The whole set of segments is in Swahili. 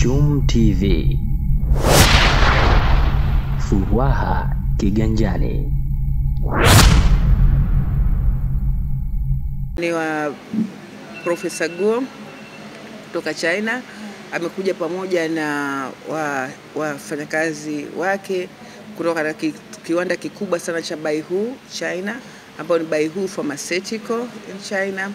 Chum TV. Furaha kiganjani. Ni wa Profesa Guo kutoka China, amekuja pamoja na wafanyakazi wake kutoka na kiwanda kikubwa sana cha Baihu China, ambao ni Baihu Pharmaceutical in China.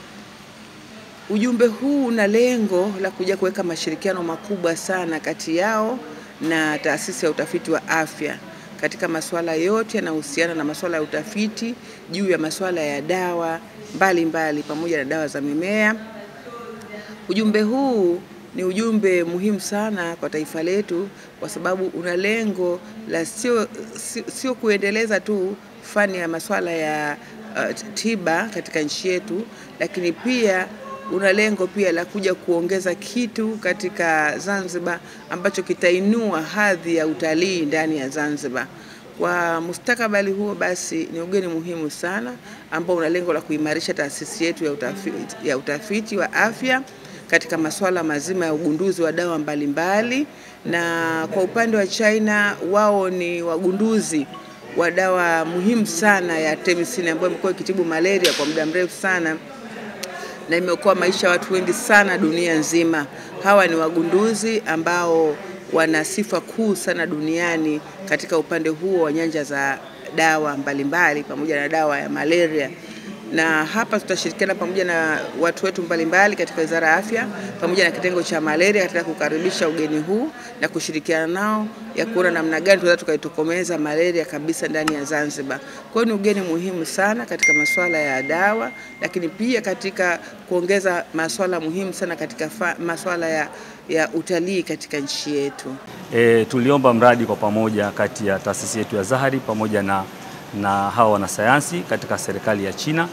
Ujumbe huu una lengo la kuja kuweka mashirikiano makubwa sana kati yao na taasisi ya utafiti wa afya katika masuala yote yanayohusiana na masuala ya utafiti juu ya masuala ya dawa mbalimbali pamoja na dawa za mimea. Ujumbe huu ni ujumbe muhimu sana kwa taifa letu kwa sababu una lengo la sio kuendeleza tu fani ya masuala ya tiba katika nchi yetu, lakini pia una lengo pia la kuja kuongeza kitu katika Zanzibar ambacho kitainua hadhi ya utalii ndani ya Zanzibar. Kwa mustakabali huo basi ni ugeni muhimu sana ambao una lengo la kuimarisha taasisi yetu ya utafiti wa afya katika masuala mazima ya ugunduzi wa dawa mbalimbali. Na kwa upande wa China, wao ni wagunduzi wa dawa muhimu sana ya Artemisinin ambayo imekuwa ikitibu malaria kwa muda mrefu sana na imeokoa maisha ya watu wengi sana dunia nzima. Hawa ni wagunduzi ambao wana sifa kuu sana duniani katika upande huo wa nyanja za dawa mbalimbali pamoja na dawa ya malaria. Na hapa tutashirikiana pamoja na watu wetu mbalimbali katika Wizara ya Afya pamoja na kitengo cha malaria katika kukaribisha ugeni huu na kushirikiana nao ya kuona namna gani tunaweza tukaitokomeza malaria kabisa ndani ya Zanzibar. Kwa hiyo ni ugeni muhimu sana katika masuala ya dawa, lakini pia katika kuongeza masuala muhimu sana katika masuala ya utalii katika nchi yetu. Tuliomba mradi kwa pamoja kati ya taasisi yetu ya Zahari pamoja na hawa wanasayansi katika serikali ya China,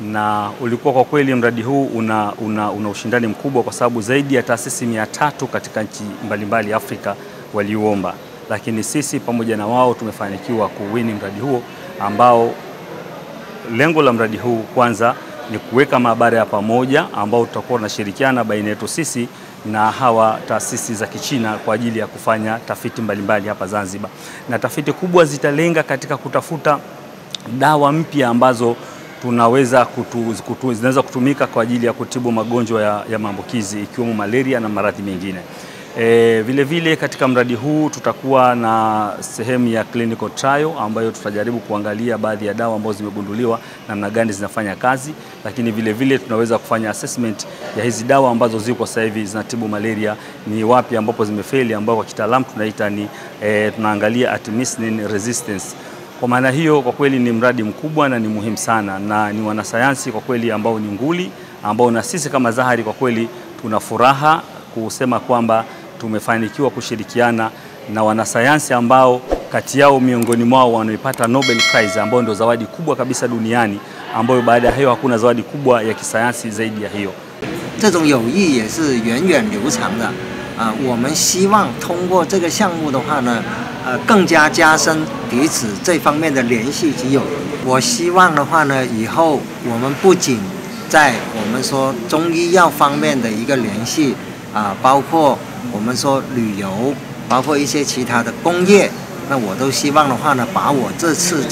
na ulikuwa kwa kweli mradi huu una ushindani mkubwa kwa sababu zaidi ya taasisi 300 katika nchi mbalimbali Afrika waliuomba, lakini sisi pamoja na wao tumefanikiwa kuwini mradi huo ambao lengo la mradi huu kwanza ni kuweka maabara ya pamoja ambao tutakuwa tunashirikiana baina yetu sisi na hawa taasisi za Kichina kwa ajili ya kufanya tafiti mbalimbali hapa Zanzibar. Na tafiti kubwa zitalenga katika kutafuta dawa mpya ambazo zinaweza kutumika kwa ajili ya kutibu magonjwa ya maambukizi ikiwemo malaria na maradhi mengine. Vile vile katika mradi huu tutakuwa na sehemu ya clinical trial ambayo tutajaribu kuangalia baadhi ya dawa ambazo zimegunduliwa namna gani zinafanya kazi, lakini vile vile tunaweza kufanya assessment ya hizi dawa ambazo ziko sasa hivi zinatibu malaria, ni wapi ambapo zimefeli, ambao kwa kitaalamu tunaita ni tunaangalia artemisinin resistance. Kwa maana hiyo kwa kweli ni mradi mkubwa na ni muhimu sana, na ni wanasayansi kwa kweli ambao ni nguli, ambao na sisi kama Zahari kwa kweli tuna furaha kusema kwamba tumefanikiwa kushirikiana na wanasayansi ambao kati yao miongoni mwao wanaipata Nobel Prize, ambao ndio zawadi kubwa kabisa duniani, ambayo baada ya hiyo hakuna zawadi kubwa ya kisayansi zaidi ya hiyo. 这种友谊也是源远流长的我们希望通过这个项目的话呢更加加深彼此这方面的联系及友谊。我希望的话呢以后我们不仅在我们说中医药方面的一个联系包括我们说旅游，包括一些其他的工业，那我都希望的话呢把我这次